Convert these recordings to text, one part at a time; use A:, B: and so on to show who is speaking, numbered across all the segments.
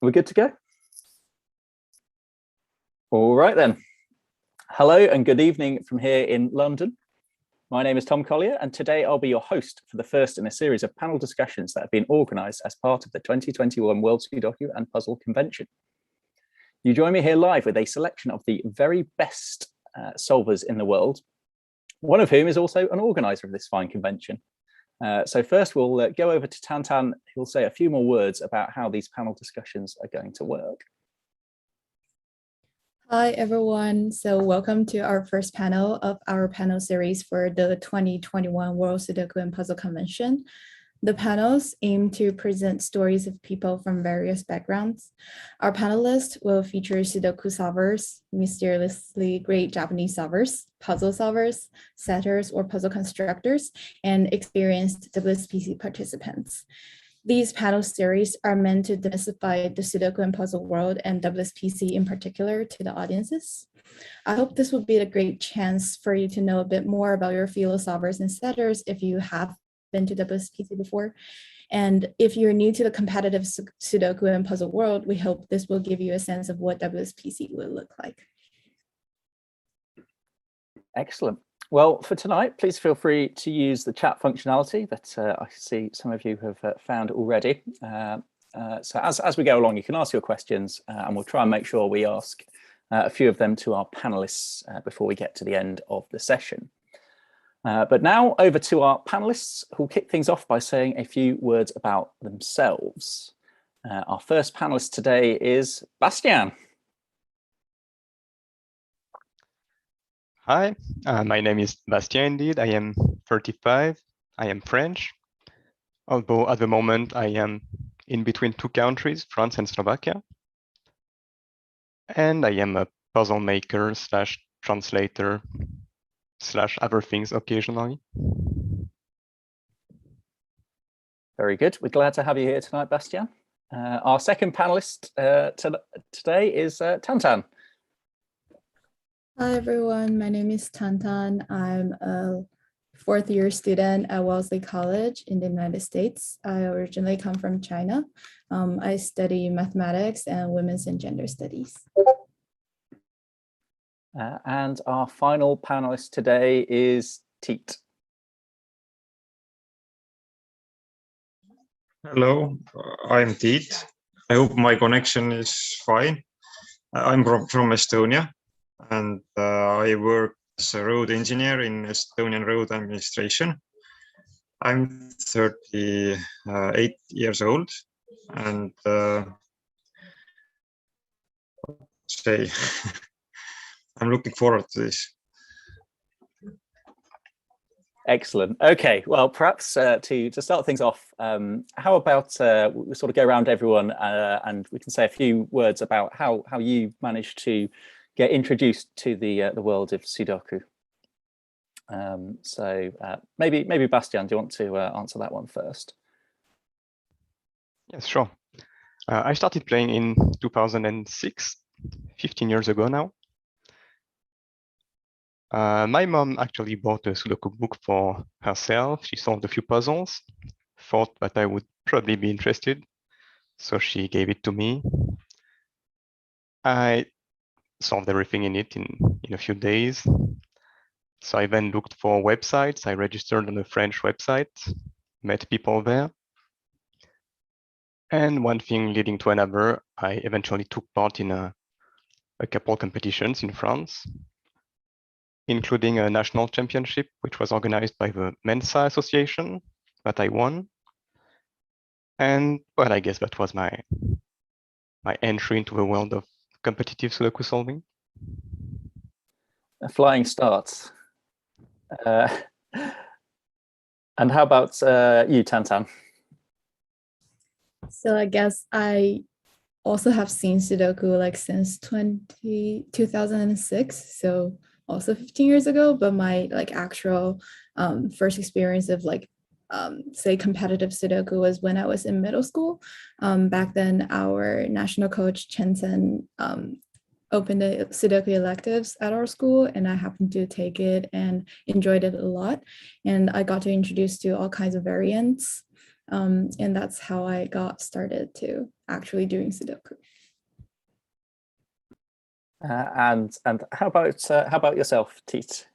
A: We're good to go? All right then. Hello and good evening from here in London. My name is Tom Collyer, and today I'll be your host for the first in a series of panel discussions that have been organised as part of the 2021 World Sudoku and Puzzle Convention. You join me here live with a selection of the very best solvers in the world, one of whom is also an organiser of this fine convention. So first we'll go over to Tantan, who'll say a few more words about how these panel discussions are going to work.
B: Hi, everyone. So welcome to our first panel of our panel series for the 2021 World Sudoku and Puzzle Convention. The panels aim to present stories of people from various backgrounds. Our panelists will feature Sudoku solvers, mysteriously great Japanese solvers, puzzle solvers, setters or puzzle constructors, and experienced WS+PC participants. These panel series are meant to demystify the Sudoku and puzzle world and WS+PC in particular to the audiences. I hope this will be a great chance for you to know a bit more about your fellow solvers and setters if you have been to WS+PC before. And if you're new to the competitive Sudoku and puzzle world, we hope this will give you a sense of what WS+PC will look like. Excellent.
A: Well, for tonight, please feel free to use the chat functionality that I see some of you have found already. So as we go along, you can ask your questions and we'll try and make sure we ask a few of them to our panelists before we get to the end of the session. But now over to our panelists, who'll kick things off by saying a few words about themselves. Our first panelist today is Bastien.
C: Hi, my name is Bastien indeed. I am 35. I am French, although at the moment I am in between two countries, France and Slovakia. And I am a puzzle maker slash translator slash other things occasionally.
A: Very good. We're glad to have you here tonight, Bastien. Our second panelist today is Tantan.
B: Hi, everyone. My name is Tantan. I'm a fourth-year student at Wellesley College in the United States. I originally come from China. I study mathematics and women's and gender studies.
A: And our final panelist today is Tiit.
D: Hello, I'm Tiit. I hope my connection is fine. I'm from Estonia, and I work as a road engineer in Estonian road administration. I'm 38 years old, and I'm looking forward to this.
A: Excellent. Okay, well, perhaps to start things off, how about we sort of go around everyone and we can say a few words about how you managed to get introduced to the world of Sudoku. So maybe Bastien, do you want to answer that one first?
C: Yes, sure. I started playing in 2006, 15 years ago now. My mom actually bought a Sudoku book for herself. She solved a few puzzles, thought that I would probably be interested, so she gave it to me. I solved everything in it in a few days. So I then looked for websites. I registered on a French website, met people there. And one thing leading to another, I eventually took part in a couple competitions in France, including a national championship, which was organized by the Mensa Association that I won. And well, I guess that was my entry into the world of competitive Sudoku solving.
A: A flying start. And how about you, Tantan?
B: So I guess I also have seen Sudoku like since 2006. So also 15 years ago, but my like actual first experience of like say competitive Sudoku was when I was in middle school. Back then our national coach Chen opened the Sudoku electives at our school, and I happened to take it and enjoyed it a lot. And I got to introduce to all kinds of variants And that's how I got started to actually doing Sudoku.
A: And how about yourself, Tiit?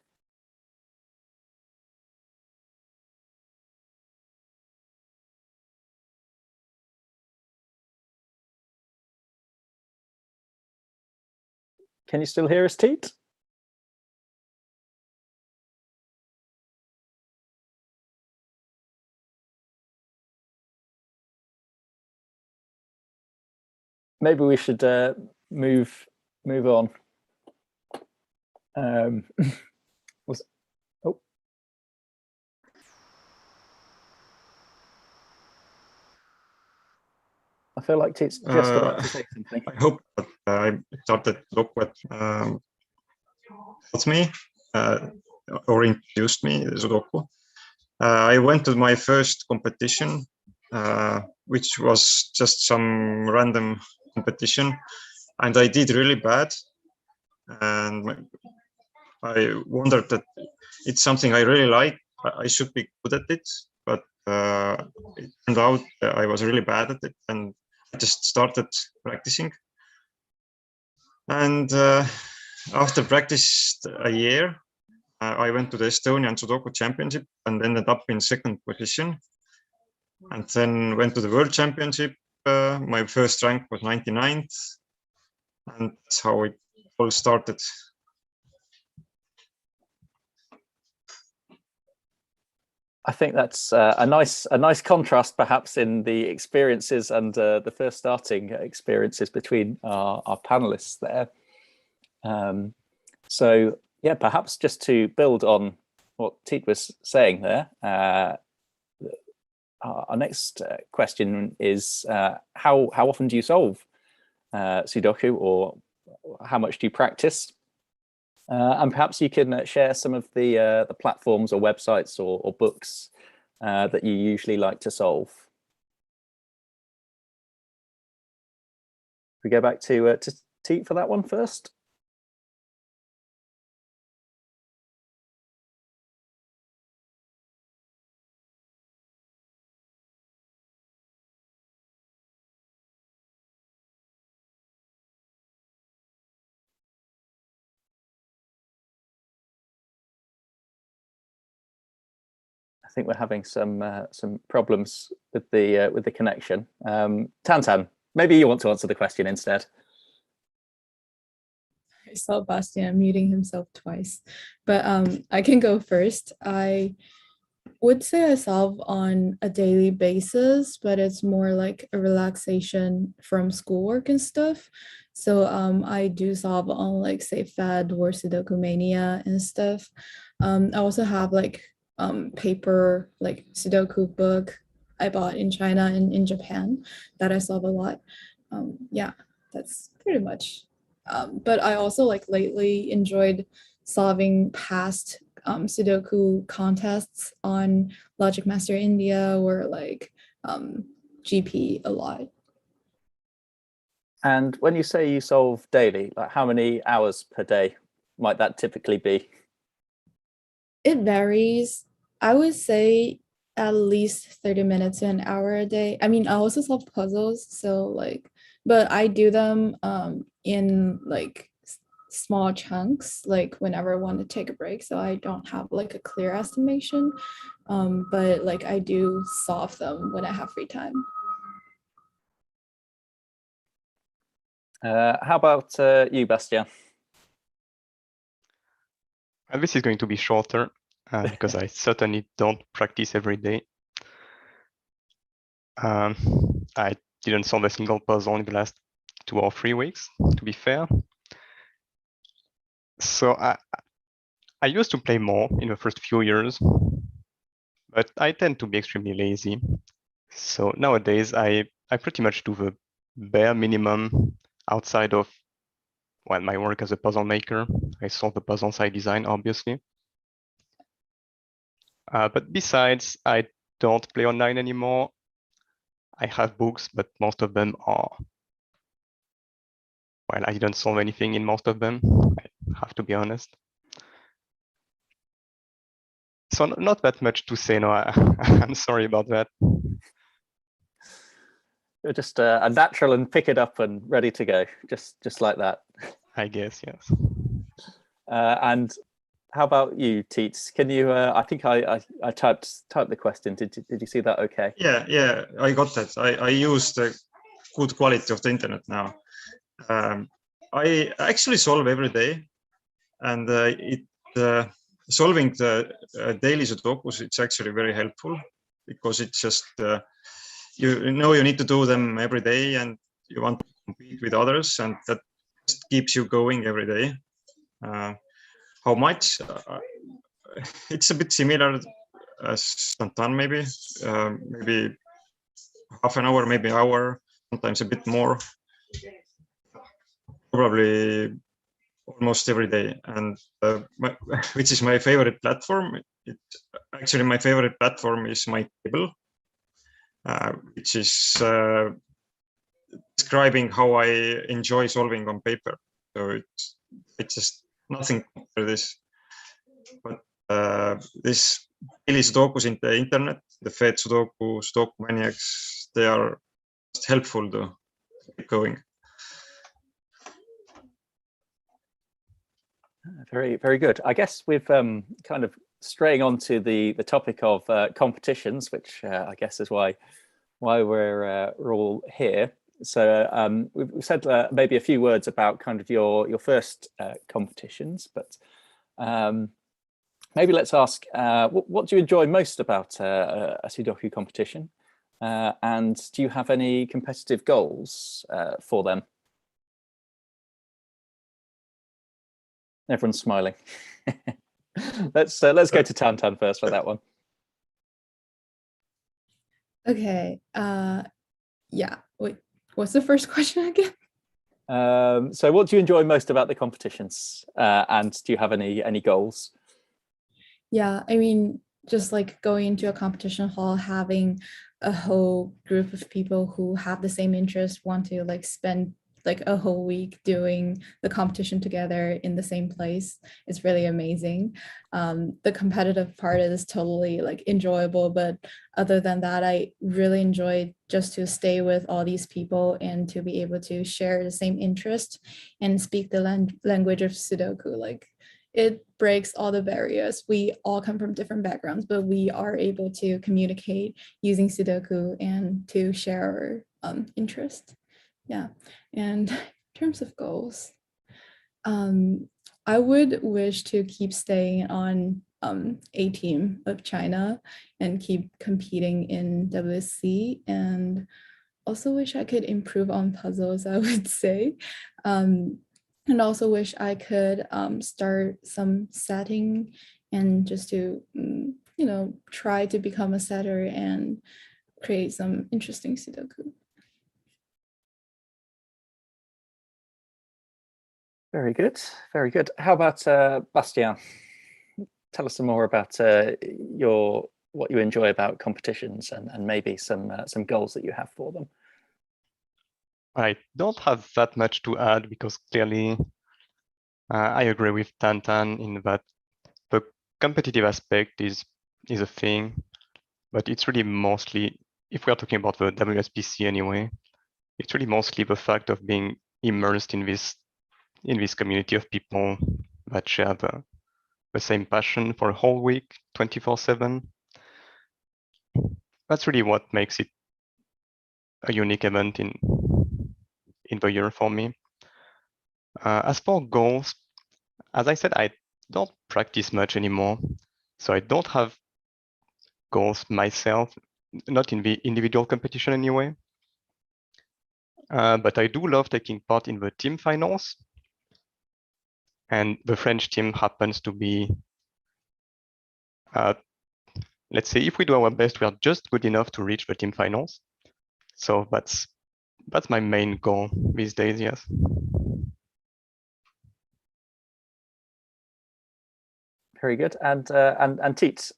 A: Can you still hear us, Tiit? Maybe we should move on. I feel like Tiit's just about to say something.
D: I hope that I started to look what taught me or introduced me to Sudoku. I went to my first competition, which was just some random competition, and I did really bad. And I wondered that it's something I really like. I should be good at it, but it turned out I was really bad at it, and I just started practicing. And after practice a year, I went to the Estonian Sudoku Championship and ended up in second position. And then went to the World Championship. My first rank was 99th, and that's how it all started.
A: I think that's a nice contrast, perhaps, in the experiences and the first starting experiences between our panelists there. So yeah, perhaps just to build on what Tiit was saying there, our next question is how often do you solve Sudoku, or how much do you practice? And perhaps you can share some of the platforms or websites or books that you usually like to solve. We go back to Tiit for that one first. I think we're having some problems with the connection. Tantan, maybe you want to answer the question instead.
B: I saw Bastien muting himself twice, but I can go first. I would say I solve on a daily basis, but it's more like a relaxation from schoolwork and stuff. So I do solve on like say Fed or Sudoku Mania and stuff. I also have like paper like Sudoku book I bought in China and in Japan that I solve a lot. Yeah, that's pretty much. But I also like lately enjoyed solving past Sudoku contests on Logic Master India or like GP a lot.
A: And when you say you solve daily, like how many hours per day might that typically be?
B: It varies. I would say at least 30 minutes to an hour a day. I mean, I also solve puzzles, so like, but I do them in like small chunks, like whenever I want to take a break. So I don't have like a clear estimation, but like I do solve them when I have free time.
A: How about you, Bastien?
C: This is going to be shorter because I certainly don't practice every day. I didn't solve a single puzzle in the last 2 or 3 weeks, to be fair. So I used to play more in the first few years, but I tend to be extremely lazy. So nowadays I pretty much do the bare minimum outside of my work as a puzzle maker. I solve the puzzles I design, obviously. But besides, I don't play online anymore. I have books, but most of them are, well, I didn't solve anything in most of them, I have to be honest. So not that much to say, no, I'm sorry about that.
A: You're just a natural and pick it up and ready to go, just like that.
C: I guess, yes.
A: And how about you, Tiit? Can you? I think I typed the question. Did you see that? Okay.
D: Yeah, I got that. I use the good quality of the internet now. I actually solve every day, and solving the daily sudokus, it's actually very helpful because it's just you know you need to do them every day, and you want to compete with others, and that just keeps you going every day. How much? It's a bit similar as Tantan, maybe half an hour, maybe hour, sometimes a bit more. Probably almost every day, and which is my favorite platform. Actually, my favorite platform is my table, which is describing how I enjoy solving on paper. So it's just nothing for this. But this daily sudokus in the internet, the Fed Sudoku, Sudoku Maniacs, they are just helpful to keep going.
A: Very, very good. I guess we've kind of straying on to the topic of competitions, which I guess is why we're all here. So we've said maybe a few words about kind of your first competitions, but maybe let's ask what do you enjoy most about a Sudoku competition, and do you have any competitive goals for them? Everyone's smiling. Let's go to Tantan first for that one.
B: Okay. Yeah. Wait. What's the first question again?
A: So, what do you enjoy most about the competitions, and do you have any goals?
B: Yeah, I mean, just like going into a competition hall, having a whole group of people who have the same interest, want to like spend like a whole week doing the competition together in the same place is really amazing. The competitive part is totally like enjoyable, but other than that, I really enjoyed just to stay with all these people and to be able to share the same interest and speak the language of Sudoku. Like, it breaks all the barriers. We all come from different backgrounds, but we are able to communicate using Sudoku and to share our interest. Yeah, and in terms of goals, I would wish to keep staying on A team of China and keep competing in WSC, and also wish I could improve on puzzles, I would say. And also wish I could start some setting and just to, try to become a setter and create some interesting Sudoku.
A: Very good, very good. How about Bastien? Tell us some more about what you enjoy about competitions and maybe some goals that you have for them.
C: I don't have that much to add because clearly I agree with Tantan in that the competitive aspect is a thing, but it's really mostly, if we are talking about the WS+PC anyway, it's really mostly the fact of being immersed in this community of people that share the same passion for a whole week, 24/7. That's really what makes it a unique event in the year for me. As for goals, as I said, I don't practice much anymore, so I don't have goals myself, not in the individual competition anyway. But I do love taking part in the team finals. And the French team happens to be, let's say, if we do our best, we are just good enough to reach the team finals. So that's my main goal these days, yes.
A: Very good. And Tiit?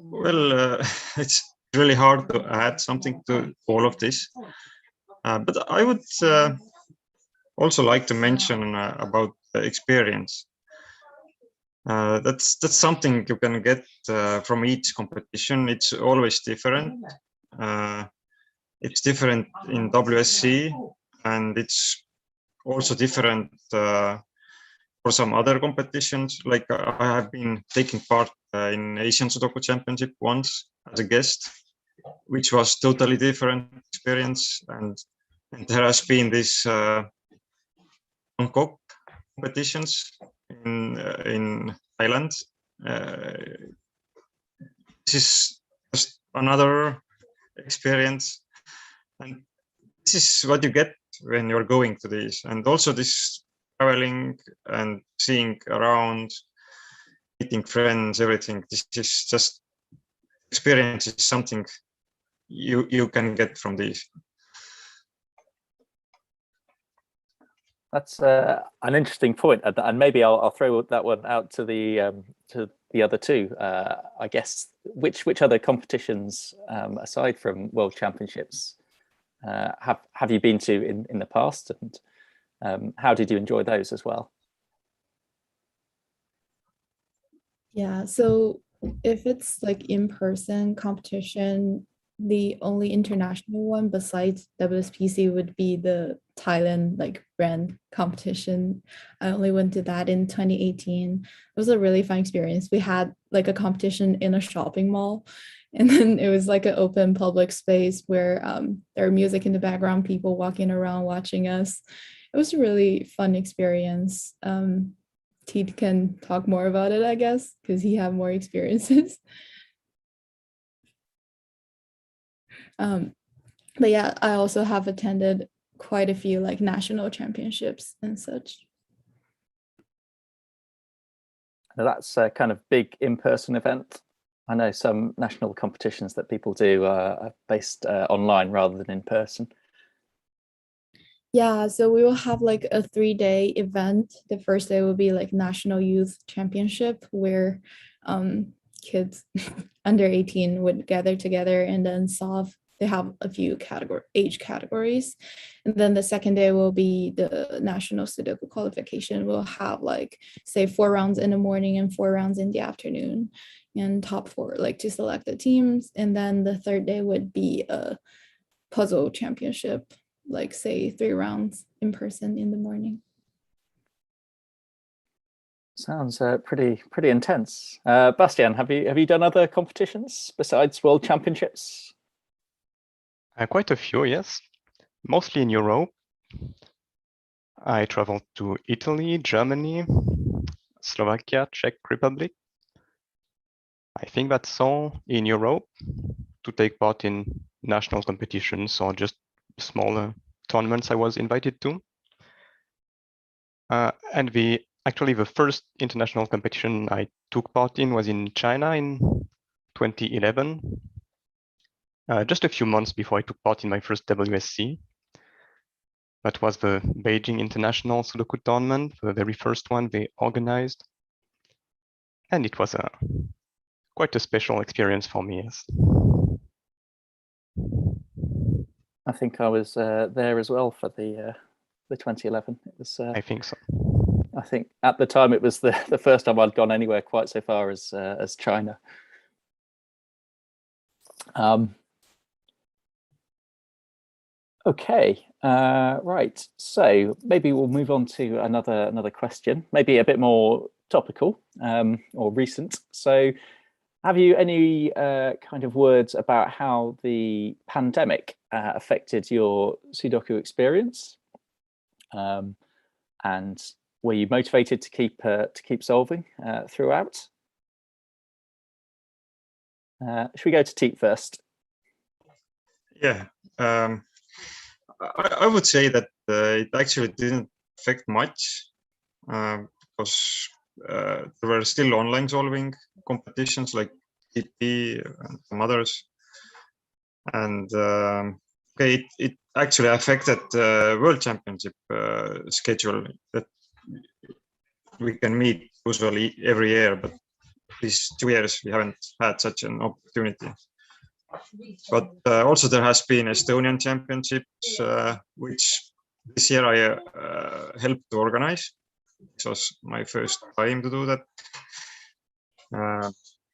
D: Well, it's really hard to add something to all of this, but I would also like to mention about the experience. That's something you can get from each competition. It's always different, It's different in WSC, and it's also different for some other competitions. Like I have been taking part in Asian Sudoku Championship once as a guest, which was totally different experience. And there has been this Bangkok competitions in Thailand. This is just another experience, and this is what you get when you're going to these. And also this traveling and seeing around, meeting friends, everything. This is just experience is something you can get from these.
A: That's an interesting point, and maybe I'll throw that one out to the other two. I guess which other competitions aside from World Championships have you been to in the past, and how did you enjoy those as well?
B: Yeah, so if it's like in-person competition, the only international one besides WS+PC would be the Thailand like brand competition. I only went to that in 2018. It was a really fun experience. We had like a competition in a shopping mall, and then it was like an open public space where there were music in the background, people walking around watching us. It was a really fun experience. Tiit can talk more about it, I guess, because he had more experiences. But yeah, I also have attended quite a few like national championships and such.
A: Now that's a kind of big in-person event. I know some national competitions that people do are based online rather than in person.
B: Yeah, so we will have like a 3-day event. The first day will be like National Youth Championship, where kids under 18 would gather together and then solve. They have a few age categories. And then the second day will be the National Sudoku qualification. We'll have like, say, 4 rounds in the morning and 4 rounds in the afternoon, and top 4, like to select the teams. And then the third day would be a puzzle championship, like say 3 rounds in person in the morning.
A: Sounds pretty intense. Bastien, have you done other competitions besides World Championships?
C: Quite a few, yes. Mostly in Europe. I traveled to Italy, Germany, Slovakia, Czech Republic. I think that's all in Europe, to take part in national competitions or just smaller tournaments I was invited to. And actually the first international competition I took part in was in China in 2011. Just a few months before I took part in my first WSC. That was the Beijing International Sudoku Tournament, the very first one they organized. And it was quite a special experience for me, yes.
A: I think I was there as well for the 2011. It was.
C: I think so.
A: I think at the time it was the first time I'd gone anywhere quite so far as China. Okay, right. So maybe we'll move on to another question, maybe a bit more topical or recent. So, have you any kind of words about how the pandemic affected your Sudoku experience? And were you motivated to keep solving throughout? Should we go to Tiit first?
D: Yeah. I would say that it actually didn't affect much because there were still online solving competitions like TP and some others. And okay, it actually affected the World Championship schedule that we can meet usually every year, but these 2 years we haven't had such an opportunity. But also there has been Estonian Championships, which this year I helped to organize. This was my first time to do that.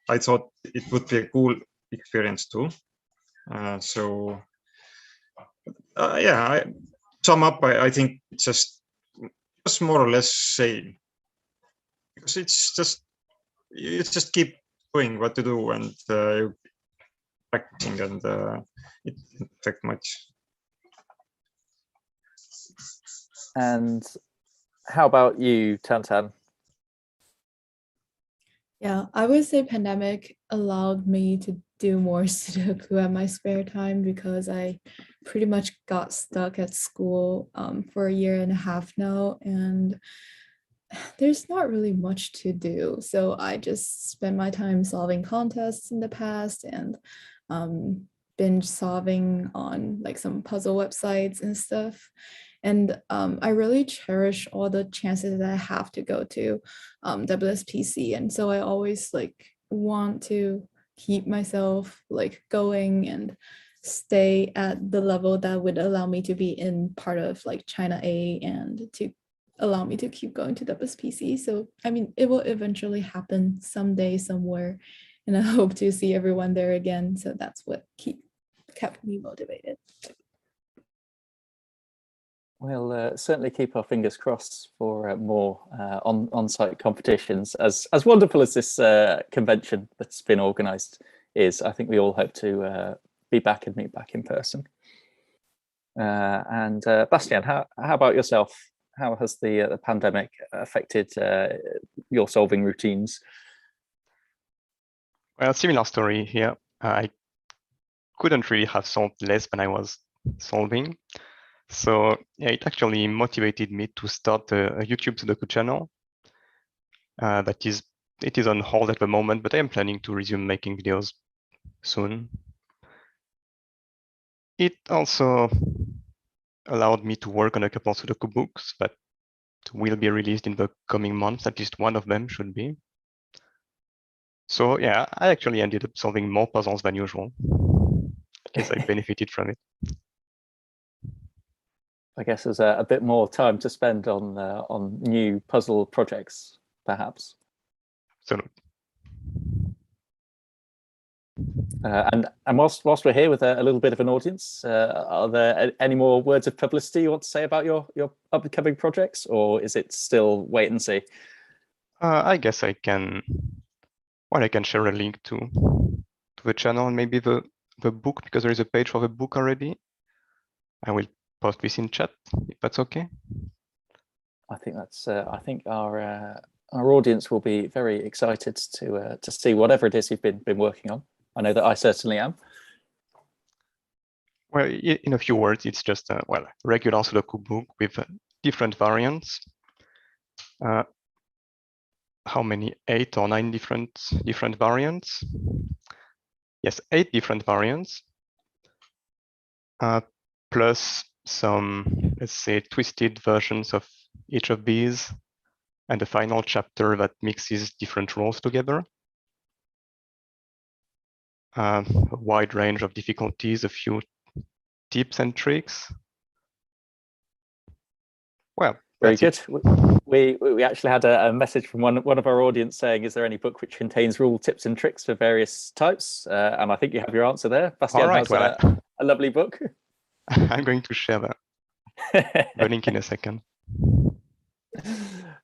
D: I thought it would be a cool experience too. So yeah, sum up, I think it's just more or less same, because it's just you just keep doing what to do and practicing, and it doesn't affect much.
A: And how about you, Tantan?
B: Yeah, I would say pandemic allowed me to do more Sudoku at my spare time, because I pretty much got stuck at school for a year and a half now, and there's not really much to do. So I just spent my time solving contests in the past, and binge solving on like some puzzle websites and stuff. And I really cherish all the chances that I have to go to WS+PC. And so I always like want to keep myself like going and stay at the level that would allow me to be in part of like China A, and to allow me to keep going to WS+PC. So I mean, it will eventually happen someday somewhere, and I hope to see everyone there again. So that's what kept me motivated.
A: We'll certainly keep our fingers crossed for more on-site competitions. As wonderful as this convention that's been organised is, I think we all hope to be back and meet back in person. And Bastien, how about yourself? How has the pandemic affected your solving routines?
C: Well, similar story here. I couldn't really have solved less than I was solving. So yeah, it actually motivated me to start a YouTube Sudoku channel. It is on hold at the moment, but I am planning to resume making videos soon. It also allowed me to work on a couple of Sudoku books that will be released in the coming months. At least one of them should be. So yeah, I actually ended up solving more puzzles than usual. I guess I benefited from it.
A: I guess there's a bit more time to spend on new puzzle projects, perhaps.
C: Absolutely.
A: And whilst we're here with a little bit of an audience, are there any more words of publicity you want to say about your upcoming projects, or is it still wait and see?
C: I guess I can. Well, I can share a link to the channel and maybe the book, because there is a page for the book already. I will post this in chat if that's okay.
A: I think that's. I think our audience will be very excited to see whatever it is you've been working on. I know that I certainly am.
C: Well, in a few words, it's just a regular Sudoku book with different variants. How many? 8 or 9 different variants? Yes, 8 different variants. Plus some, let's say, twisted versions of each of these, and a final chapter that mixes different roles together. A wide range of difficulties, a few tips and tricks. Well,
A: very good. We actually had a message from one of our audience saying, "Is there any book which contains rule tips and tricks for various types?" And I think you have your answer there. Bastien has a lovely book.
C: I'm going to share the link in a second.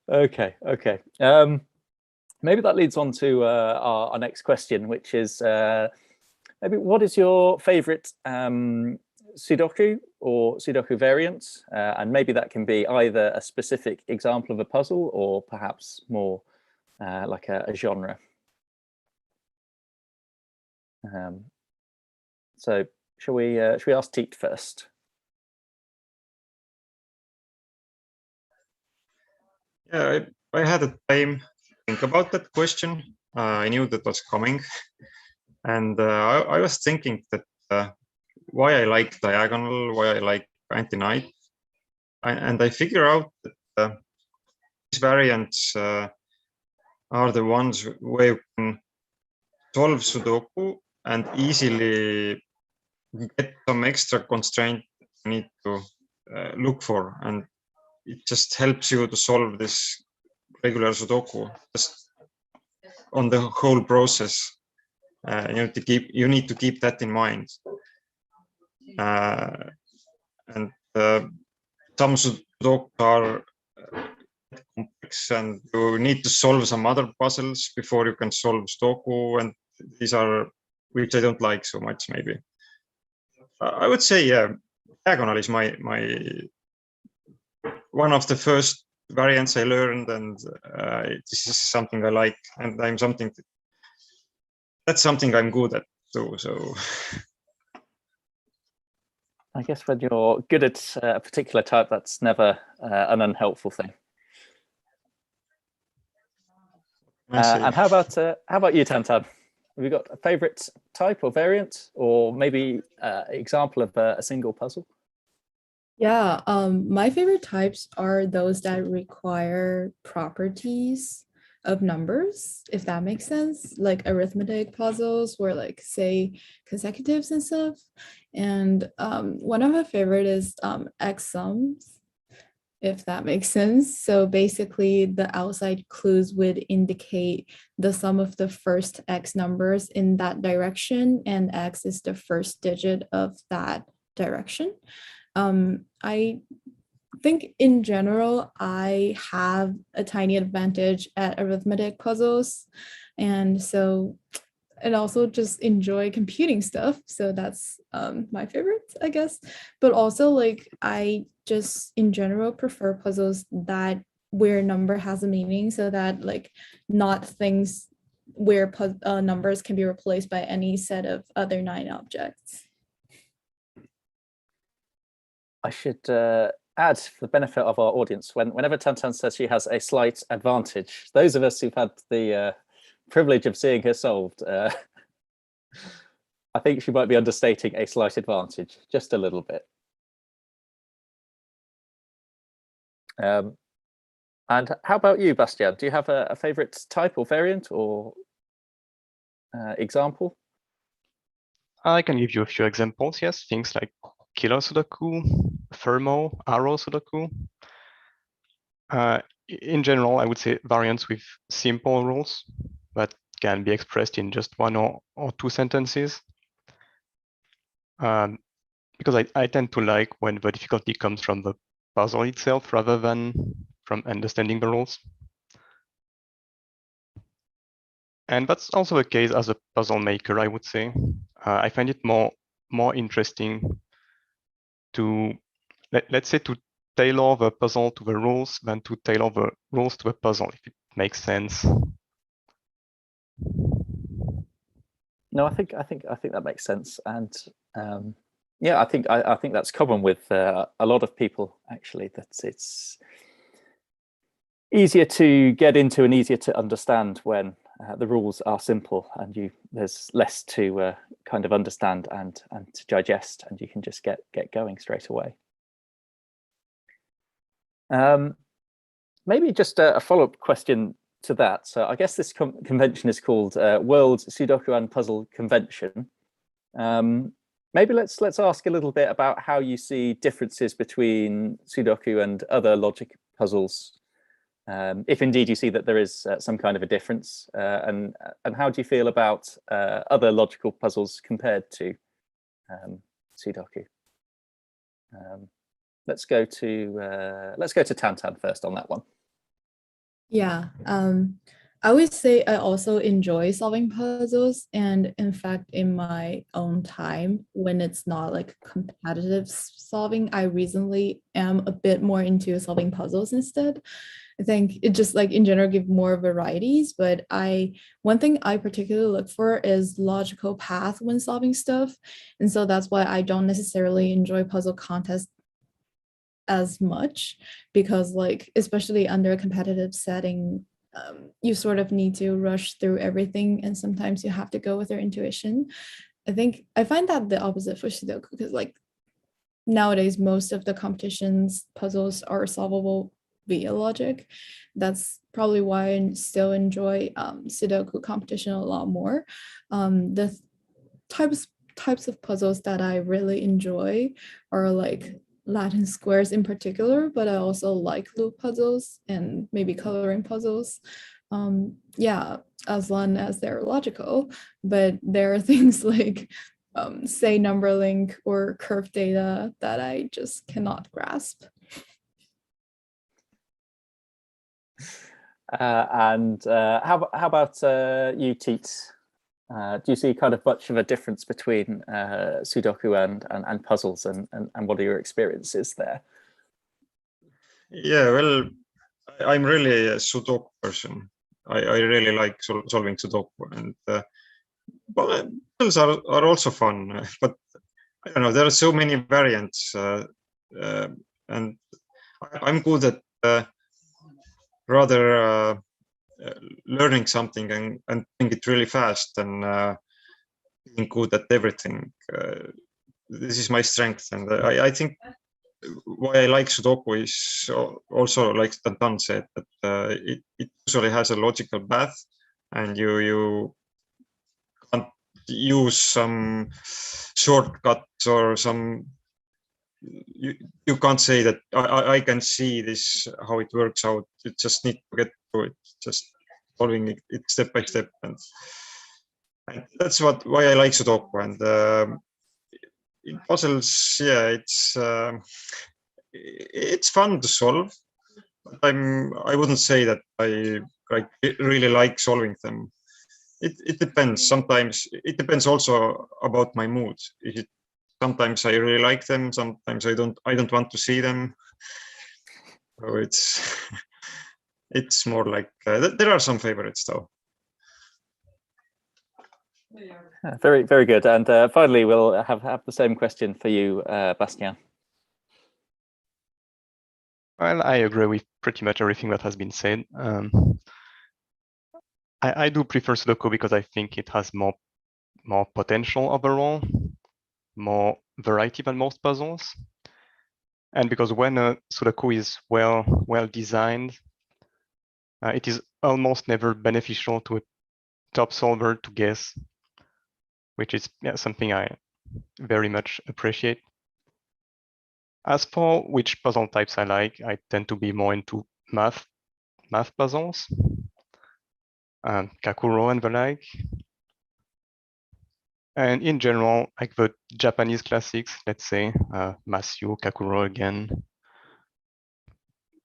A: Okay. Maybe that leads on to our next question, which is maybe what is your favorite Sudoku or Sudoku variant? And maybe that can be either a specific example of a puzzle or perhaps more like a genre. So shall we ask Tiit first?
D: Yeah, I had a time to think about that question. I knew that was coming, and I was thinking that why I like diagonal, why I like anti-knight, and I figure out that these variants are the ones where you can solve Sudoku and easily get some extra constraint you need to look for, and it just helps you to solve this regular Sudoku just on the whole process. You need to keep that in mind. and some Sudoku are complex, and you need to solve some other puzzles before you can solve Sudoku, and these are which I don't like so much. Maybe I would say, yeah, diagonal is my one of the first variants I learned, and this is something I like, and that's something I'm good at too. So
A: I guess when you're good at a particular type, that's never an unhelpful thing. And how about you, Tantan? Have you got a favorite type or variant, or maybe example of a single puzzle?
B: Yeah, my favorite types are those that require properties of numbers, if that makes sense, like arithmetic puzzles or like say consecutives and stuff. And one of my favorite is X sums, if that makes sense. So basically the outside clues would indicate the sum of the first X numbers in that direction, and X is the first digit of that direction. I think in general, I have a tiny advantage at arithmetic puzzles. And also just enjoy computing stuff. So that's my favorite, I guess. But also like, I just in general prefer puzzles that where number has a meaning, so that like not things where numbers can be replaced by any set of other 9 objects.
A: I should add, for the benefit of our audience, whenever Tantan says she has a slight advantage, those of us who've had the privilege of seeing her solved, I think she might be understating a slight advantage, just a little bit. And how about you, Bastien? Do you have a favorite type or variant or example?
C: I can give you a few examples, yes. Things like killer Sudoku, thermo, arrow Sudoku. In general, I would say variants with simple rules that can be expressed in just 1 or 2 sentences. Because I tend to like when the difficulty comes from the puzzle itself rather than from understanding the rules. And that's also the case as a puzzle maker, I would say. I find it more interesting to, let's say, to tailor the puzzle to the rules than to tailor the rules to the puzzle, if it makes sense.
A: No, I think that makes sense, and yeah, I think that's common with a lot of people, actually, that it's easier to get into and easier to understand when the rules are simple, and there's less to kind of understand and to digest, and you can just get going straight away. Maybe just a follow-up question to that. So I guess this convention is called World Sudoku and Puzzle Convention. Maybe let's ask a little bit about how you see differences between Sudoku and other logic puzzles, if indeed you see that there is some kind of a difference, and how do you feel about other logical puzzles compared to Sudoku? Let's go to Tantan first on that one.
B: Yeah, I would say I also enjoy solving puzzles, and in fact, in my own time, when it's not like competitive solving, I recently am a bit more into solving puzzles instead. I think it just like in general give more varieties, but one thing I particularly look for is logical path when solving stuff, and so that's why I don't necessarily enjoy puzzle contests as much, because like especially under a competitive setting, you sort of need to rush through everything, and sometimes you have to go with your intuition. I find that the opposite for Sudoku, because like nowadays most of the competitions puzzles are solvable via logic. That's probably why I still enjoy Sudoku competition a lot more. The types of puzzles that I really enjoy are like Latin squares in particular, but I also like loop puzzles and maybe coloring puzzles. Yeah, as long as they're logical, but there are things like say number link or curve data that I just cannot grasp.
A: How about you, Tiit? Do you see kind of much of a difference between Sudoku and puzzles, and what are your experiences there?
D: Yeah, well, I'm really a Sudoku person. I really like solving Sudoku, and but puzzles are also fun. But I don't know, there are so many variants, and I'm good at rather learning something and doing it really fast and being good at everything. This is my strength, and I think why I like Sudoku is also, like Tantan said, that it usually has a logical path, and you can't use some shortcuts or some. You can't say that I can see this how it works out. You just need to get through it, just following it step by step, and that's why I like Sudoku. And in puzzles, yeah, it's fun to solve. But I wouldn't say that I really like solving them. It depends. Sometimes it depends also about my mood. Sometimes I really like them. Sometimes I don't want to see them. So it's more like there are some favorites though.
A: Very, very good. And finally, we'll have the same question for you, Bastien.
C: Well, I agree with pretty much everything that has been said. I do prefer Sudoku because I think it has more potential overall, more variety than most puzzles. And because when a Sudoku is well designed, it is almost never beneficial to a top solver to guess, which is something I very much appreciate. As for which puzzle types I like, I tend to be more into math puzzles, Kakuro and the like. And in general, like the Japanese classics, let's say, Masyu, Kakuro again.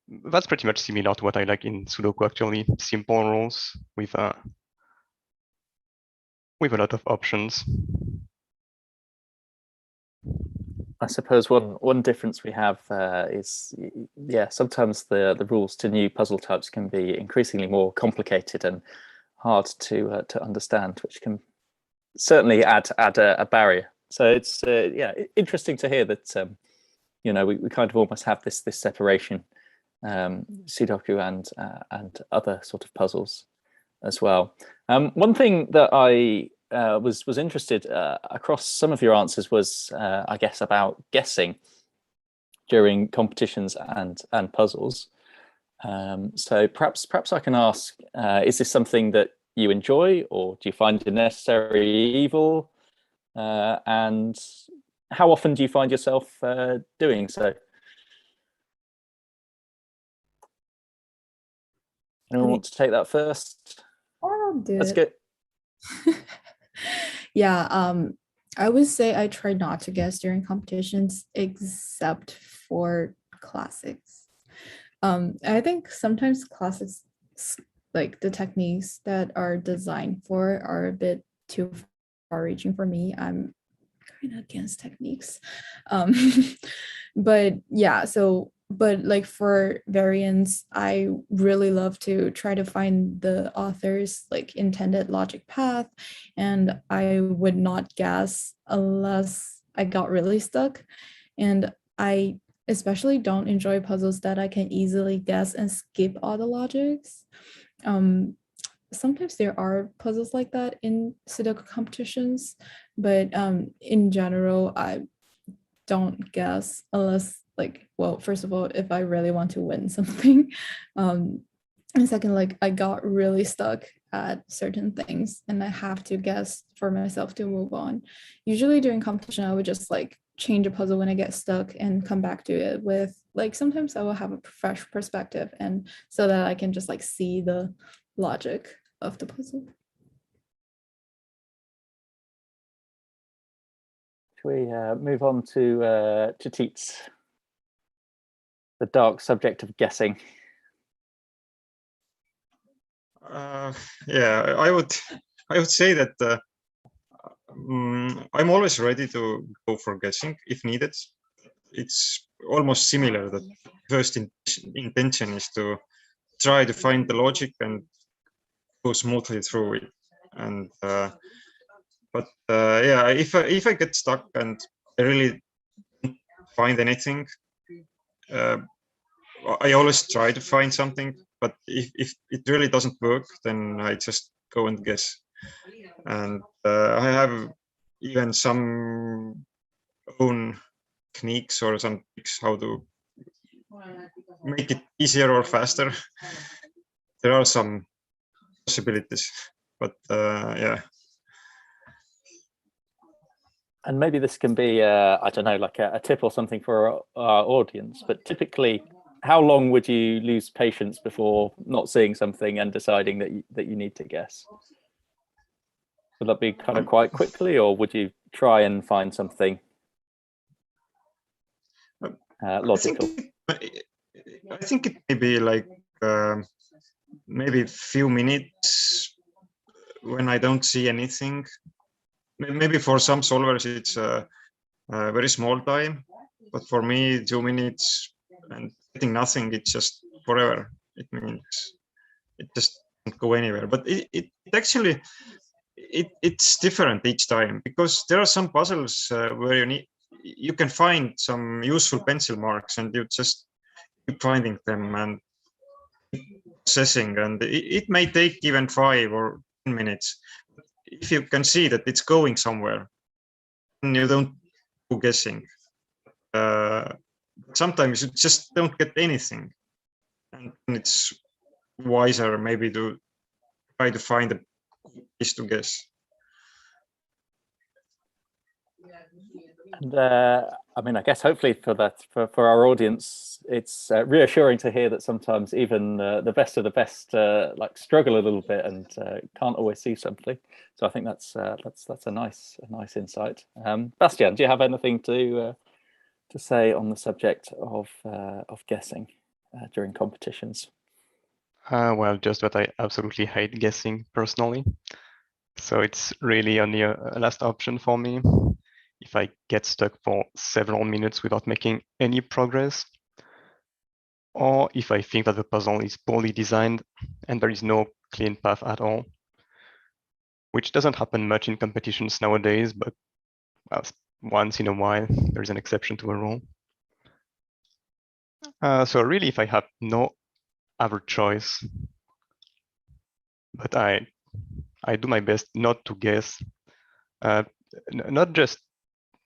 C: That's pretty much similar to what I like in Sudoku, actually. Simple rules with a lot of options.
A: I suppose one difference we have is, yeah, sometimes the rules to new puzzle types can be increasingly more complicated and hard to understand, which can certainly add a barrier. So it's yeah, interesting to hear that you know, we kind of almost have this separation, Sudoku and other sort of puzzles as well. One thing that I was interested across some of your answers was, I guess, about guessing during competitions and puzzles. So perhaps I can ask, is this something that you enjoy, or do you find it a necessary evil? And how often do you find yourself doing so? Anyone want to take that first?
B: I'll do
A: Let's
B: it.
A: go.
B: Yeah, I would say I try not to guess during competitions except for classics. I think sometimes classics, like the techniques that are designed for, are a bit too far-reaching for me. I'm kind of against techniques. But yeah, but like for variants, I really love to try to find the author's like intended logic path, and I would not guess unless I got really stuck. And I especially don't enjoy puzzles that I can easily guess and skip all the logics. Sometimes there are puzzles like that in Sudoku competitions, but in general, I don't guess unless, like, well, first of all, if I really want to win something, and second, like, I got really stuck at certain things and I have to guess for myself to move on. Usually during competition, I would just like change a puzzle when I get stuck and come back to it with, like, sometimes I will have a fresh perspective, and so that I can just like see the logic of the puzzle.
A: Shall we move on to Tiit, the dark subject of guessing?
D: Yeah, I would say that I'm always ready to go for guessing if needed. It's almost similar that first intention is to try to find the logic and go smoothly through it. And yeah, if I get stuck and I really don't find anything, I always try to find something. But if it really doesn't work, then I just go and guess. And I have even some own techniques or some tricks how to make it easier or faster. There are some possibilities, but yeah.
A: And maybe this can be, I don't know, like a tip or something for our audience, but typically, how long would you lose patience before not seeing something and deciding that you need to guess? Would that be kind of quite quickly, or would you try and find something logical?
D: I think it may be like maybe a few minutes when I don't see anything. Maybe for some solvers it's a very small time, but for me 2 minutes and getting nothing, it's just forever. It means it just doesn't go anywhere. But it actually it's different each time, because there are some puzzles where you can find some useful pencil marks and you just keep finding them and processing, and it may take even 5 or 10 minutes. If you can see that it's going somewhere, and you don't go guessing. Sometimes you just don't get anything, and it's wiser maybe to try to find a place to guess.
A: And I mean, I guess hopefully for our audience, it's reassuring to hear that sometimes even the best of the best like struggle a little bit and can't always see something. So I think that's a nice insight. Bastien, do you have anything to say on the subject of guessing during competitions?
C: Well, just that I absolutely hate guessing personally. So it's really only a last option for me. If I get stuck for several minutes without making any progress, or if I think that the puzzle is poorly designed and there is no clean path at all, which doesn't happen much in competitions nowadays, but once in a while, there's an exception to a rule. So really, if I have no other choice, but I do my best not to guess, not just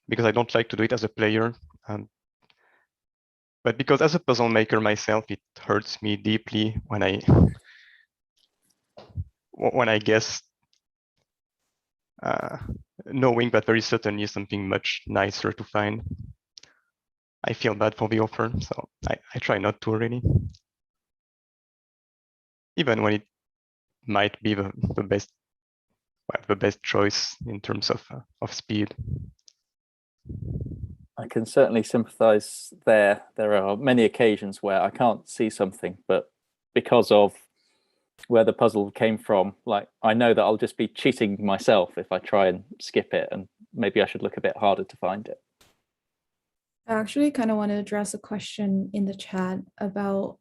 C: because I don't like to do it as a player, but because as a puzzle maker myself, it hurts me deeply when I guess, knowing that there is certainly something much nicer to find. I feel bad for the offer, so I try not to really, even when it might be the best choice in terms of speed.
A: I can certainly sympathize there. There are many occasions where I can't see something, but because of where the puzzle came from, like I know that I'll just be cheating myself if I try and skip it, and maybe I should look a bit harder to find it.
B: I actually kind of want to address a question in the chat about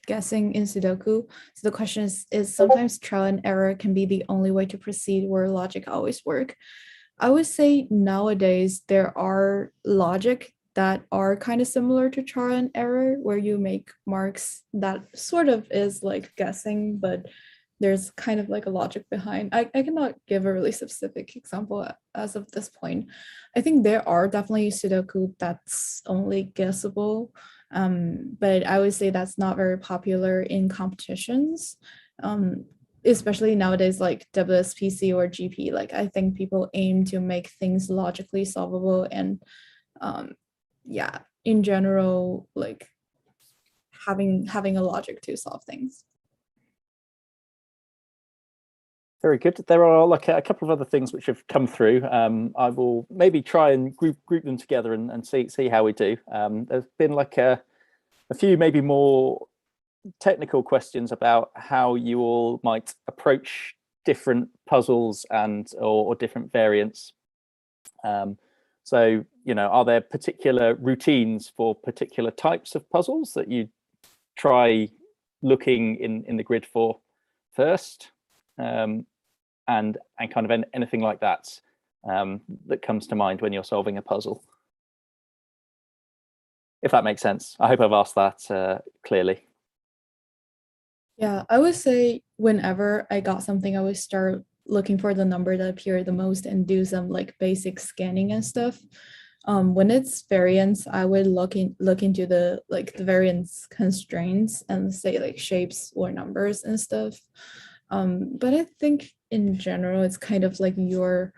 B: guessing in Sudoku. So the question is sometimes trial and error can be the only way to proceed where logic always work. I would say nowadays there are logic that are kind of similar to trial and error, where you make marks that sort of is like guessing, but there's kind of like a logic behind. I cannot give a really specific example as of this point. I think there are definitely Sudoku that's only guessable, but I would say that's not very popular in competitions. Especially nowadays, like WS+PC or GP, like I think people aim to make things logically solvable, and yeah, in general, like having a logic to solve things.
A: Very good. There are like a couple of other things which have come through. I will maybe try and group them together and see how we do. There's been like a few maybe more technical questions about how you all might approach different puzzles or different variants. So, you know, are there particular routines for particular types of puzzles that you try looking in the grid for first? And kind of anything like that that comes to mind when you're solving a puzzle, if that makes sense. I hope I've asked that clearly.
B: Yeah, I would say whenever I got something, I would start looking for the number that appeared the most and do some like basic scanning and stuff. When it's variance, I would look into the variance constraints and say like shapes or numbers and stuff. But I think in general, it's kind of like your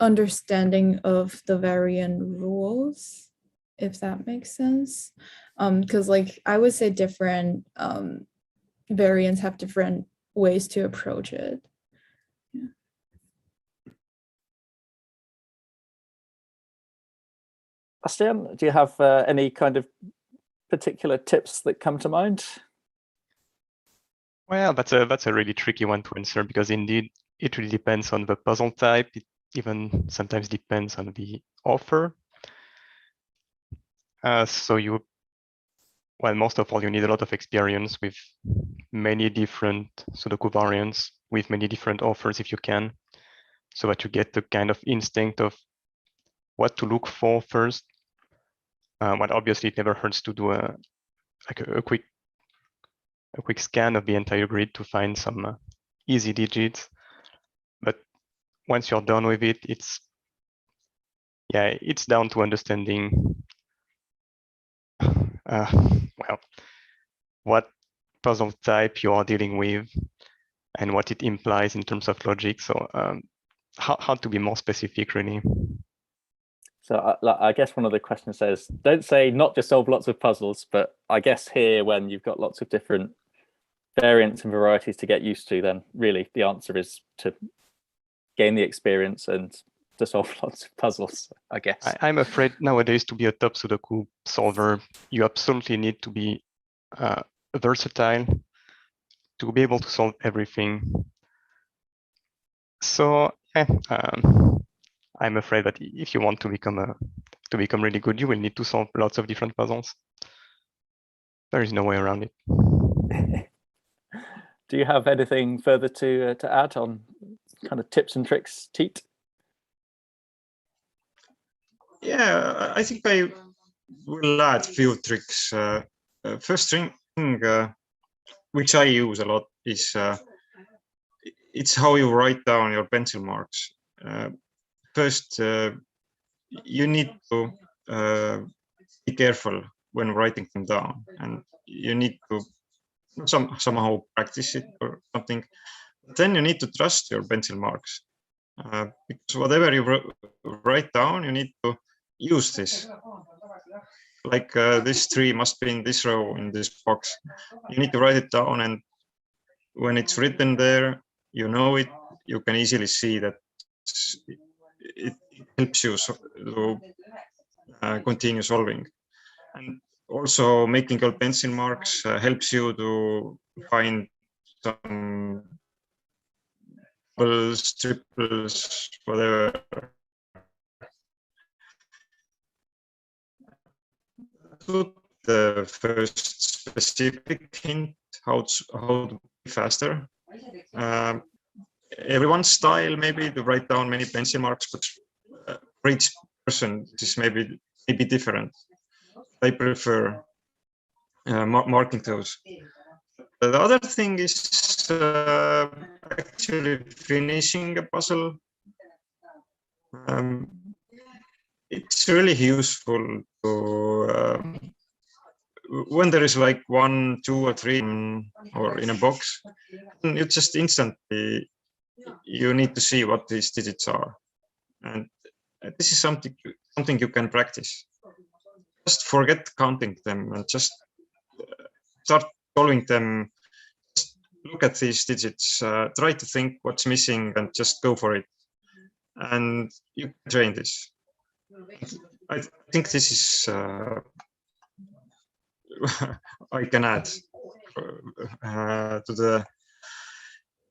B: understanding of the variant rules, if that makes sense. Because like I would say different variants have different ways to approach it. Yeah.
A: Bastien, do you have any kind of particular tips that come to mind?
C: Well, that's a really tricky one to answer, because indeed it really depends on the puzzle type. It even sometimes depends on the offer. Well, most of all, you need a lot of experience with many different Sudoku variants, with many different offers if you can, so that you get the kind of instinct of what to look for first. But obviously it never hurts to do a quick scan of the entire grid to find some easy digits. But once you're done with it, it's down to understanding well, what puzzle type you are dealing with and what it implies in terms of logic. So how to be more specific, really.
A: So I guess one of the questions says, don't say not just solve lots of puzzles, but I guess here when you've got lots of different variants and varieties to get used to, then really the answer is to gain the experience and to solve lots of puzzles, I guess.
C: I'm afraid nowadays to be a top Sudoku solver, you absolutely need to be versatile to be able to solve everything. So I'm afraid that if you want to become really good, you will need to solve lots of different puzzles. There is no way around it.
A: Do you have anything further to add on kind of tips and tricks, Tiit?
D: Yeah, I think I will add a few tricks. First thing which I use a lot is it's how you write down your pencil marks. First, you need to be careful when writing them down, and you need to somehow practice it or something. Then you need to trust your pencil marks, because whatever you write down, you need to use this. Like this tree must be in this row in this box. You need to write it down, and when it's written there, you know it. You can easily see that it helps you to continue solving. And also making your pencil marks helps you to find some doubles, triples, whatever. The first specific hint how to be faster. Everyone's style maybe to write down many pencil marks, but for each person this may be different. I prefer marking those. The other thing is actually finishing a puzzle. It's really useful to when there is like 1, 2, or 3 or in a box, you just instantly you need to see what these digits are, and this is something you can practice. Just forget counting them and just start solving them look at these digits, try to think what's missing and just go for it. And you can train this. I think this is I can add to the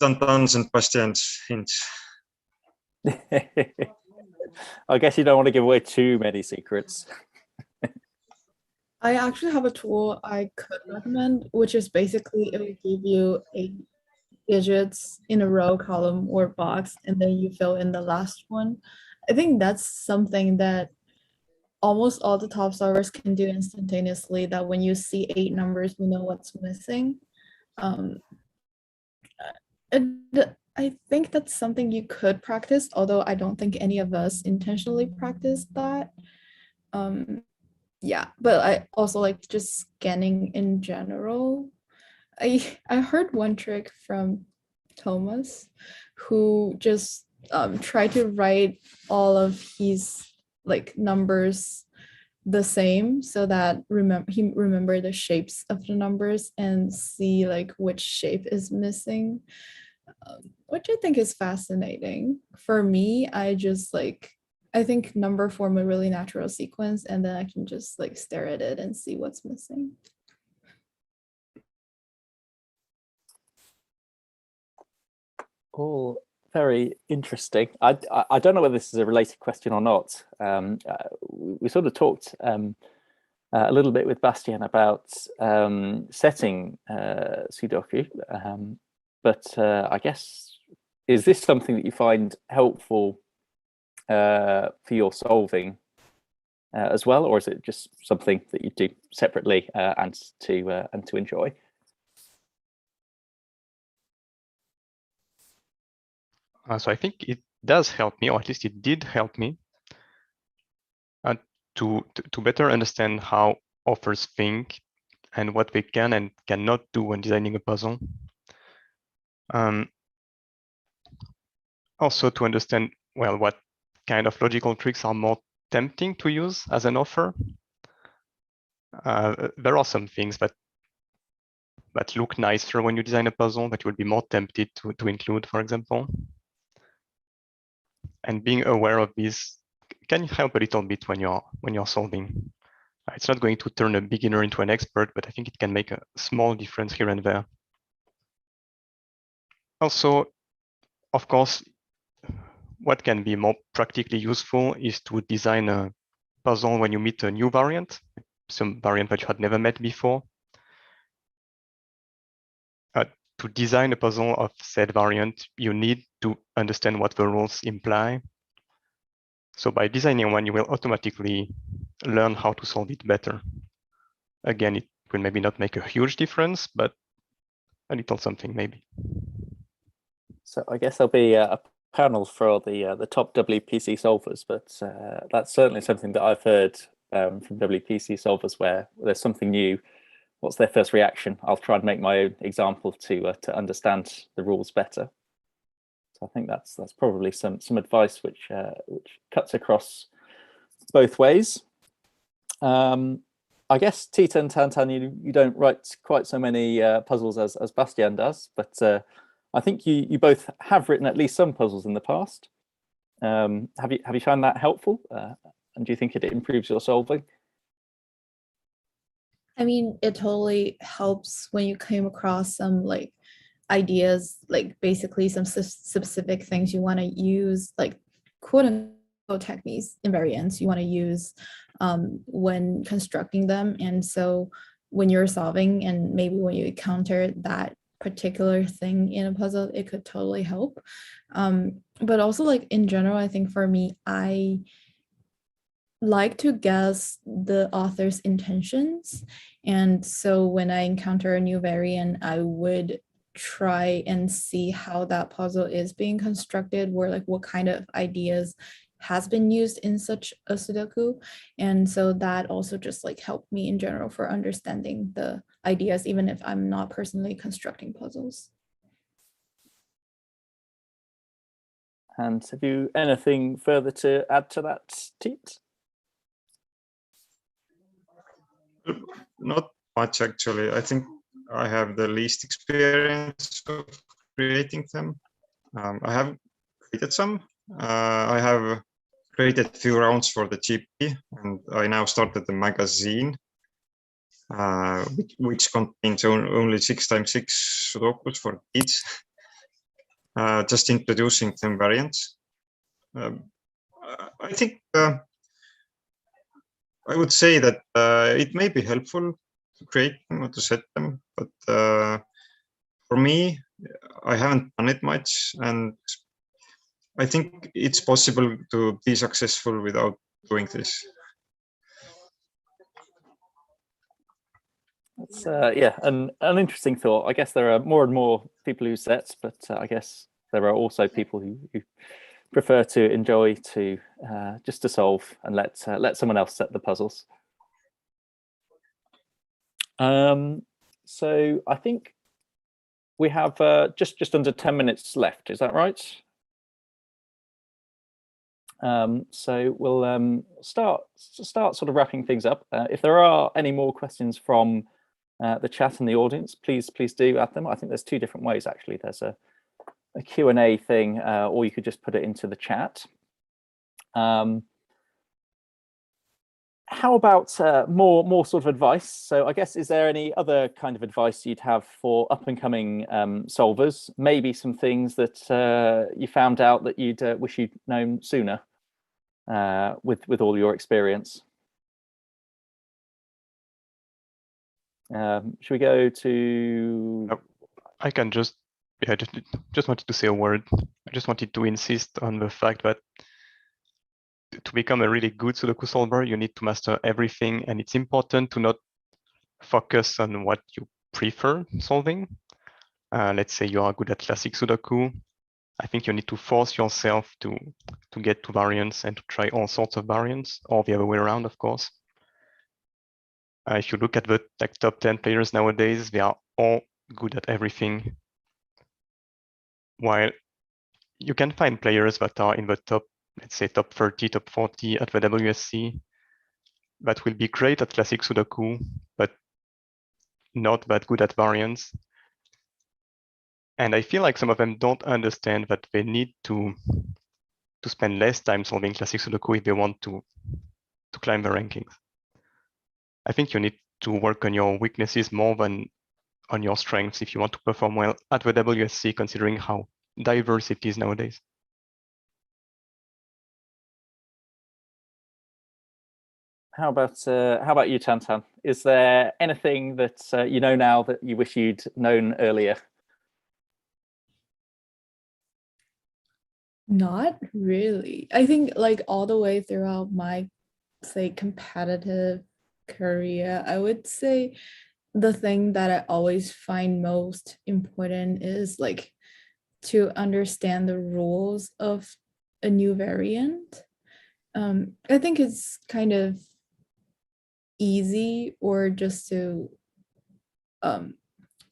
D: Tantans and Bastien's hints.
A: I guess you don't want to give away too many secrets.
B: I actually have a tool I could recommend, which is basically it will give you 8 digits in a row, column, or box, and then you fill in the last one. I think that's something that almost all the top solvers can do instantaneously, that when you see 8 numbers, you know what's missing. I think that's something you could practice, although I don't think any of us intentionally practice that. Yeah, but I also like just scanning in general. I heard one trick from Thomas, who just tried to write all of his like numbers the same, so that he remember the shapes of the numbers and see like which shape is missing, which I think is fascinating. For me, I think number form a really natural sequence, and then I can just like stare at it and see what's missing.
A: All very interesting. I don't know whether this is a related question or not. We sort of talked a little bit with Bastien about setting Sudoku, but I guess, is this something that you find helpful for your solving as well, or is it just something that you do separately and to enjoy?
C: So I think it does help me, or at least it did help me, to better understand how authors think and what they can and cannot do when designing a puzzle. Also to understand, well, what kind of logical tricks are more tempting to use as an author. There are some things that look nicer when you design a puzzle that you would be more tempted to include, for example. And being aware of this can help a little bit when you're solving. It's not going to turn a beginner into an expert, but I think it can make a small difference here and there. Also, of course, what can be more practically useful is to design a puzzle when you meet a new variant, some variant that you had never met before. To design a puzzle of said variant, you need to understand what the rules imply. So by designing one, you will automatically learn how to solve it better. Again, it will maybe not make a huge difference, but a little something maybe.
A: So I guess there'll be a panel for the top WPC solvers, but that's certainly something that I've heard from WPC solvers where there's something new. What's their first reaction? I'll try and make my own example to understand the rules better. So I think that's probably some advice which cuts across both ways. I guess Tiit and Tantan, you don't write quite so many puzzles as Bastien does, but I think you both have written at least some puzzles in the past. Have you found that helpful? And do you think it improves your solving?
B: I mean, it totally helps when you came across some like ideas, like basically some specific things you want to use, like quote unquote techniques, invariants you want to use when constructing them. And so when you're solving and maybe when you encounter that particular thing in a puzzle, it could totally help. But also like in general, I think for me, I like to guess the author's intentions. And so when I encounter a new variant, I would try and see how that puzzle is being constructed, where like what kind of ideas has been used in such a Sudoku. And so that also just like helped me in general for understanding the ideas, even if I'm not personally constructing puzzles.
A: And have you anything further to add to that, Tiit?
D: Not much actually. I think I have the least experience of creating them. I have created some. I have created a few rounds for the GP, and I now started the magazine, which contains only 6x6 sudokus for kids, just introducing them variants. I think I would say that it may be helpful to create them or to set them, but for me, I haven't done it much, and I think it's possible to be successful without doing this.
A: That's yeah, an interesting thought. I guess there are more and more people who set, but I guess there are also people who prefer to enjoy to just to solve and let someone else set the puzzles. So I think we have just under 10 minutes left. Is that right? So we'll start sort of wrapping things up. If there are any more questions from the chat and the audience, please do add them. I think there's two different ways actually. There's a Q&A thing, or you could just put it into the chat. How about more sort of advice? So I guess, is there any other kind of advice you'd have for up and coming solvers? Maybe some things that you found out that you'd wish you'd known sooner with all your experience. Should we go to?
C: I can just wanted to say a word. I just wanted to insist on the fact that to become a really good Sudoku solver, you need to master everything, and it's important to not focus on what you prefer solving. Let's say you are good at classic Sudoku. I think you need to force yourself to get to variants and to try all sorts of variants, or the other way around, of course. If you look at the top 10 players nowadays, they are all good at everything. While you can find players that are in the top, let's say top 30, top 40 at the WSC, that will be great at classic Sudoku, but not that good at variants. And I feel like some of them don't understand that they need to spend less time solving classic Sudoku if they want to climb the rankings. I think you need to work on your weaknesses more than on your strengths if you want to perform well at the WSC, considering how diverse it is nowadays.
A: How about you, Tantan? Is there anything that you know now that you wish you'd known earlier?
B: Not really. I think like all the way throughout my, say, competitive career, I would say the thing that I always find most important is like to understand the rules of a new variant. I think it's kind of easy, or just to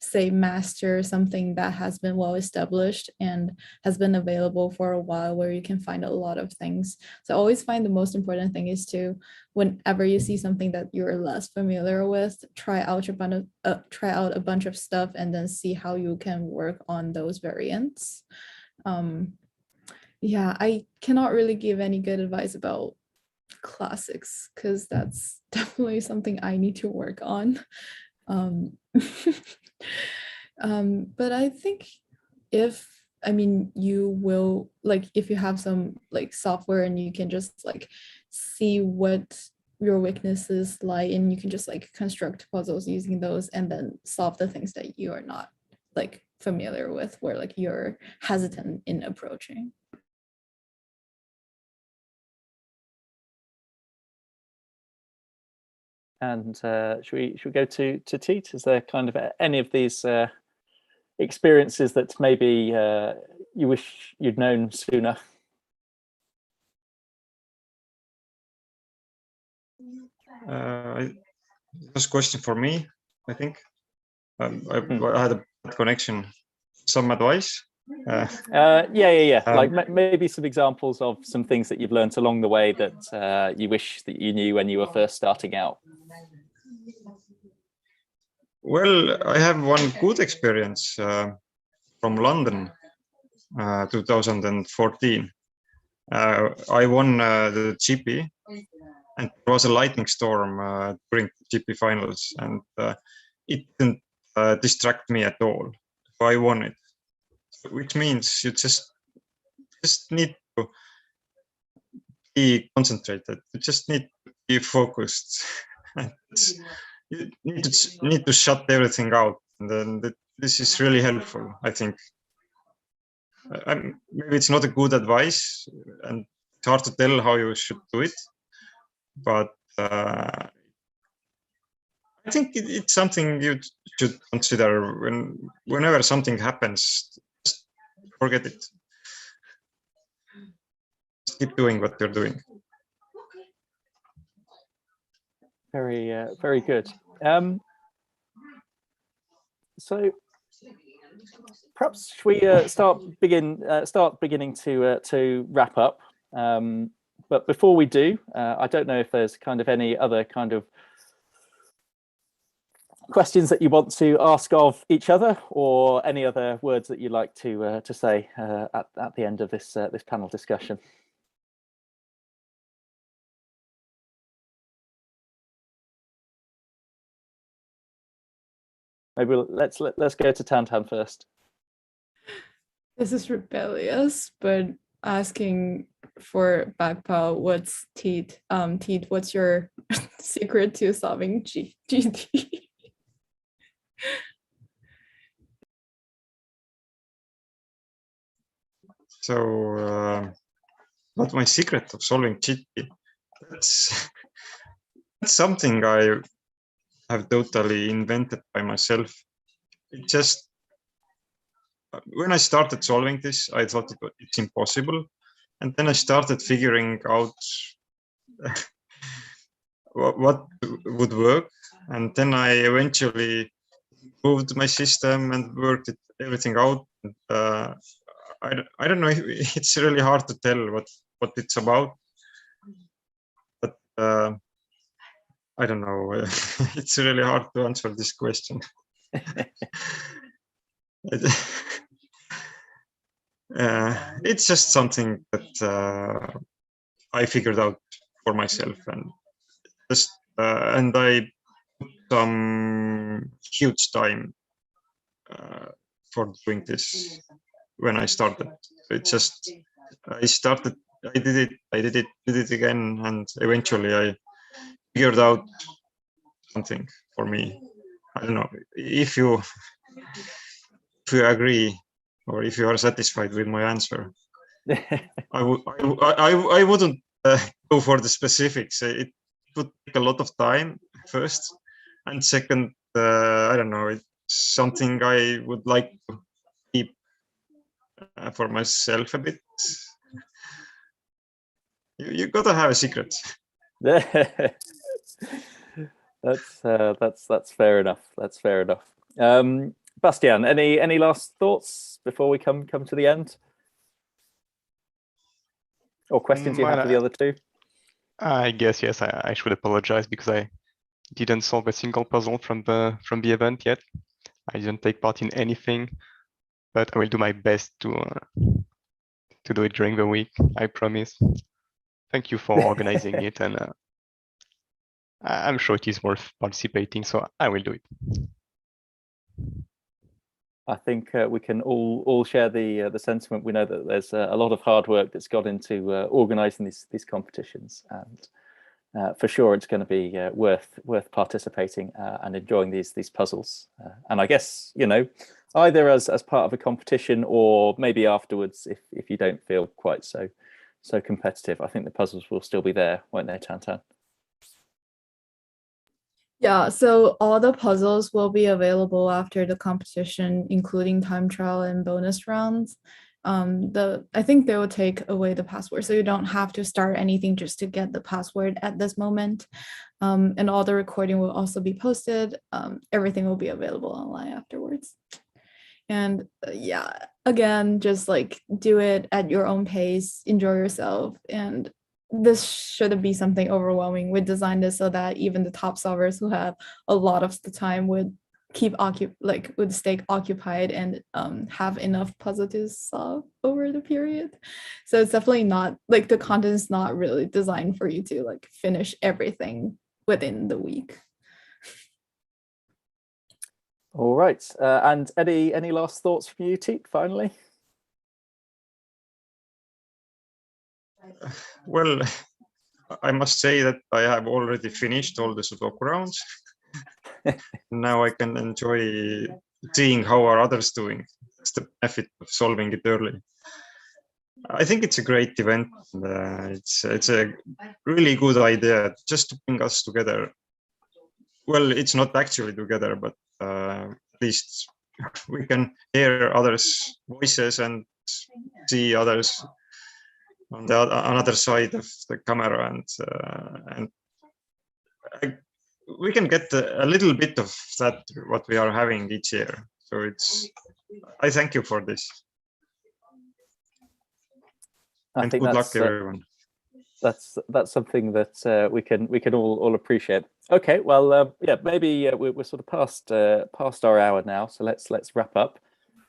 B: say master something that has been well established and has been available for a while, where you can find a lot of things. So I always find the most important thing is to, whenever you see something that you're less familiar with, try out a bunch of stuff and then see how you can work on those variants. Yeah, I cannot really give any good advice about classics because that's definitely something I need to work on. But I think you will, like, if you have some like software and you can just like see what your weaknesses lie in, you can just like construct puzzles using those and then solve the things that you are not like familiar with, where like you're hesitant in approaching.
A: And should we go to Tiit? Is there kind of any of these experiences that maybe you wish you'd known sooner?
D: This question for me, I think. I had a bad connection. Some advice?
A: Yeah. Like maybe some examples of some things that you've learned along the way that you wish that you knew when you were first starting out.
D: Well, I have one good experience from London, 2014. I won the GP, and there was a lightning storm during the GP finals, and it didn't distract me at all. So I won it, which means you just need to be concentrated. You just need to be focused. You need to shut everything out, and then this is really helpful, I think. Maybe it's not a good advice, and it's hard to tell how you should do it, but I think it's something you should consider whenever something happens. Just forget it. Just keep doing what you're doing.
A: Very good. So perhaps we start beginning to wrap up. But before we do, I don't know if there's kind of any other kind of questions that you want to ask of each other, or any other words that you'd like to say at the end of this this panel discussion. Maybe let's go to Tantan first.
B: This is rebellious, but asking for backpal, what's Tiit? Tiit, what's your secret to solving GT?
D: So, what's my secret of solving GT? That's something I have totally invented by myself. It just, when I started solving this, I thought it's impossible. And then I started figuring out what would work. And then I eventually improved my system and worked everything out. I don't know, it's really hard to tell what it's about. But I don't know, it's really hard to answer this question. It's just something that I figured out for myself, and I put some huge time for doing this when I started. It's just I did it again, and eventually I figured out something for me. I don't know if you agree, or if you are satisfied with my answer. I wouldn't go for the specifics. It would take a lot of time, first, and second, I don't know, it's something I would like to keep for myself a bit. You gotta have a secret.
A: That's fair enough. That's fair enough. Bastien, any last thoughts before we come to the end, or questions you have for the other two?
C: I guess yes. I should apologize because I didn't solve a single puzzle from the event yet. I didn't take part in anything, but I will do my best to do it during the week. I promise. Thank you for organizing it, and I'm sure it is worth participating, so I will do it.
A: I think we can all share the sentiment. We know that there's a lot of hard work that's gone into organising these competitions, and for sure it's going to be worth participating and enjoying these puzzles. And I guess, you know, either as part of a competition, or maybe afterwards, if you don't feel quite so competitive, I think the puzzles will still be there, won't they, Tantan?
B: Yeah, so all the puzzles will be available after the competition, including time trial and bonus rounds. I think they will take away the password, so you don't have to start anything just to get the password at this moment. And all the recording will also be posted. Everything will be available online afterwards. And yeah, again, just like do it at your own pace, enjoy yourself, and this shouldn't be something overwhelming. We designed this so that even the top solvers who have a lot of the time would would stay occupied and have enough puzzle to solve over the period. So it's definitely not like the content is not really designed for you to like finish everything within the week.
A: All right, and any last thoughts from you, Tiit, finally?
D: Well, I must say that I have already finished all the Sudoku rounds. Now I can enjoy seeing how are others doing. It's the benefit of solving it early. I think it's a great event. It's a really good idea just to bring us together. Well, it's not actually together, but at least we can hear others' voices and see others on the another side of the camera, and we can get a little bit of that what we are having each year. So I thank you for this. And good luck, everyone.
A: That's something that we can all appreciate. Okay, well, yeah, maybe we're sort of past our hour now, so let's wrap up.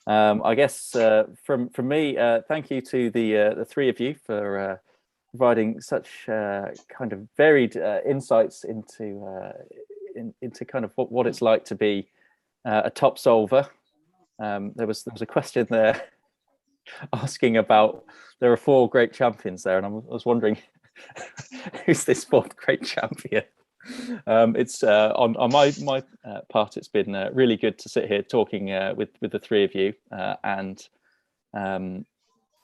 A: I guess from me, thank you to the three of you for providing such kind of varied insights into kind of what it's like to be a top solver. There was a question there asking about, there are 4 great champions there, and I was wondering who's this 4th great champion. It's on my part, it's been really good to sit here talking with the three of you, and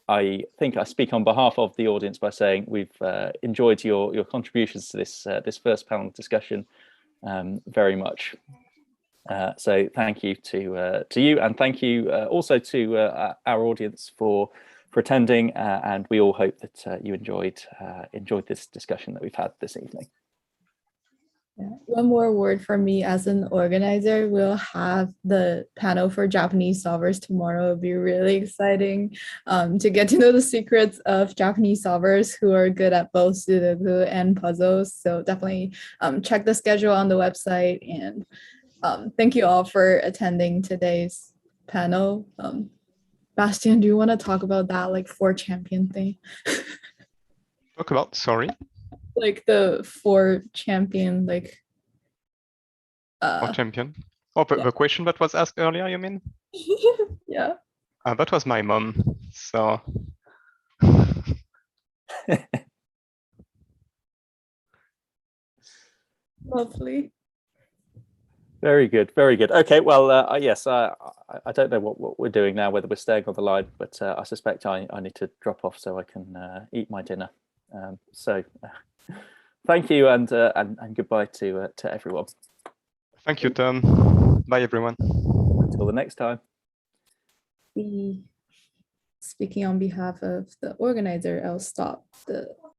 A: I think I speak on behalf of the audience by saying we've enjoyed your contributions to this first panel discussion very much. So thank you to you, and thank you also to our audience for attending, and we all hope that you enjoyed this discussion that we've had this evening.
B: Yeah. One more word from me as an organizer. We'll have the panel for Japanese solvers tomorrow. It'll be really exciting to get to know the secrets of Japanese solvers who are good at both Sudoku and puzzles. So definitely check the schedule on the website, and thank you all for attending today's panel. Bastien, do you want to talk about that like 4 champion thing?
C: Talk about, sorry?
B: Like the 4 champion, like
C: 4 champion. Oh, the question that was asked earlier, you mean?
B: Yeah.
C: That was my mom. So
B: Lovely.
A: Very good, very good. Okay, well, yes, I don't know what we're doing now, whether we're staying on the line, but I suspect I need to drop off so I can eat my dinner. So thank you, and goodbye to everyone.
C: thank you, Tom. Bye, everyone.
A: Until the next time.
B: Speaking on behalf of the organizer, I'll stop the